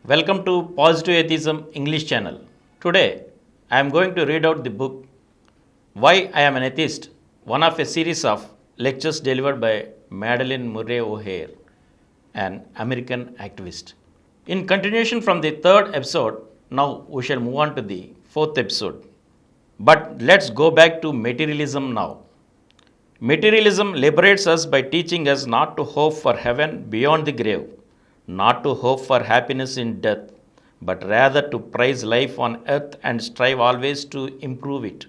Welcome to Positive Atheism English channel. Today I am going to read out the book Why I Am an Atheist, one of a series of lectures delivered by MADALYN Murray O'Hare, an American activist. In continuation from the third episode, now we shall move on to the fourth episode. But let's go back to materialism now. Materialism liberates us by teaching us not to hope for heaven beyond the grave, not to hope for happiness in death, but rather to prize life on earth and strive always to improve it.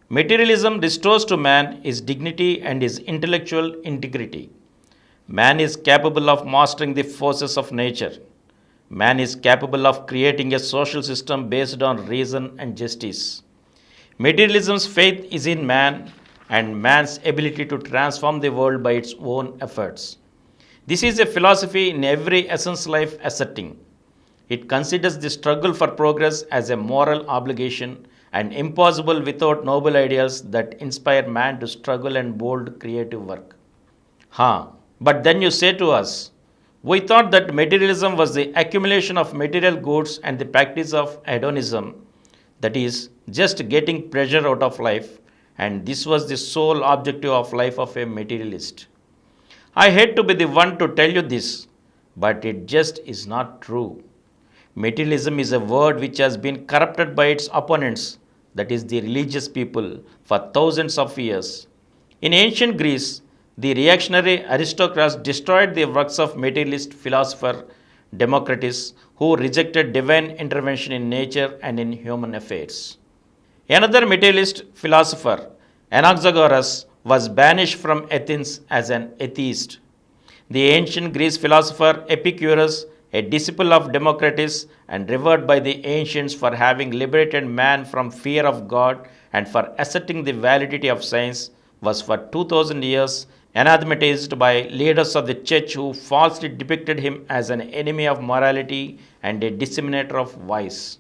Materialism restores to man his dignity and his intellectual integrity. Man is capable of mastering the forces of nature. Man is capable of creating a social system based on reason and justice. Materialism's faith is in man and man's ability to transform the world by its own efforts. This is a philosophy in every essence life asserting. It considers the struggle for progress as a moral obligation and impossible without noble ideals that inspire man to struggle and bold creative work. But then you say to us, we thought that materialism was the accumulation of material goods and the practice of hedonism, that is, just getting pleasure out of life, and this was the sole objective of life of a materialist. I hate to be the one to tell you this, but it just is not true. Materialism is a word which has been corrupted by its opponents, that is the religious people, for thousands of years. In ancient Greece, the reactionary aristocrats destroyed the works of materialist philosopher Democritus, who rejected divine intervention in nature and in human affairs. Another materialist philosopher, Anaxagoras, was banished from Athens as an atheist. The ancient Greek philosopher Epicurus, a disciple of Democritus and revered by the ancients for having liberated man from fear of God and for asserting the validity of science, was for 2000 years anathematized by leaders of the church who falsely depicted him as an enemy of morality and a disseminator of vice.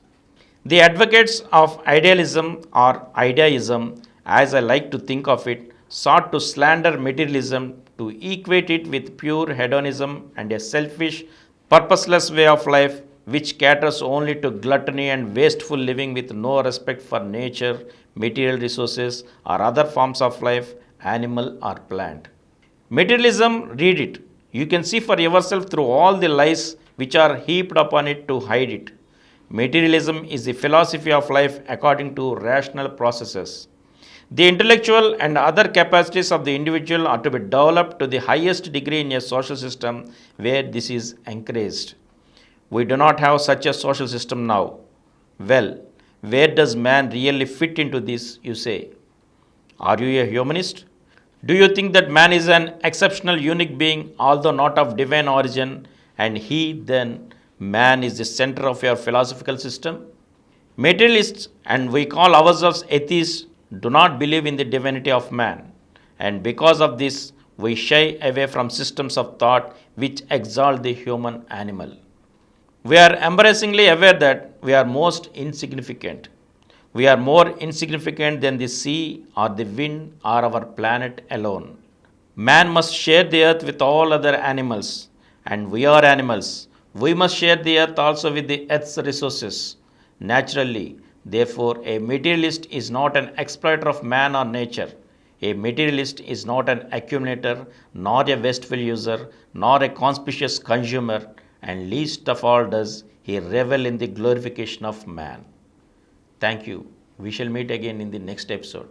The advocates of idealism or ideaism, as I like to think of it, sought to slander materialism, to equate it with pure hedonism and a selfish, purposeless way of life which caters only to gluttony and wasteful living with no respect for nature, material resources, or other forms of life, animal or plant. Materialism, read it. You can see for yourself through all the lies which are heaped upon it to hide it. Materialism is the philosophy of life according to rational processes. The intellectual and other capacities of the individual are to be developed to the highest degree in a social system where this is encouraged. We do not have such a social system now. Well, where does man really fit into this, you say? Are you a humanist? Do you think that man is an exceptional, unique being, although not of divine origin, and then man is the center of your philosophical system? Materialists, and we call ourselves atheists, do not believe in the divinity of man, and because of this, we shy away from systems of thought which exalt the human animal. We are embarrassingly aware that we are most insignificant. We are more insignificant than the sea or the wind or our planet alone. Man must share the earth with all other animals, and we are animals. We must share the earth also with the earth's resources. Naturally, therefore, a materialist is not an exploiter of man or nature. A materialist is not an accumulator, nor a wasteful user, nor a conspicuous consumer, and least of all does he revel in the glorification of man. Thank you. We shall meet again in the next episode.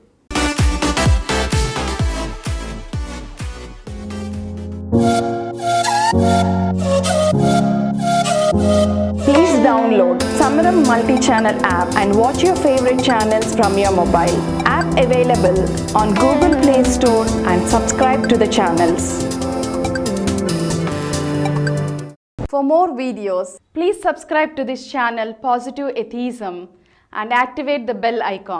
Please download Samaram multi-channel app and watch your favorite channels from your mobile. App available on Google Play Store and subscribe to the channels. For more videos, please subscribe to this channel Positive Atheism and activate the bell icon.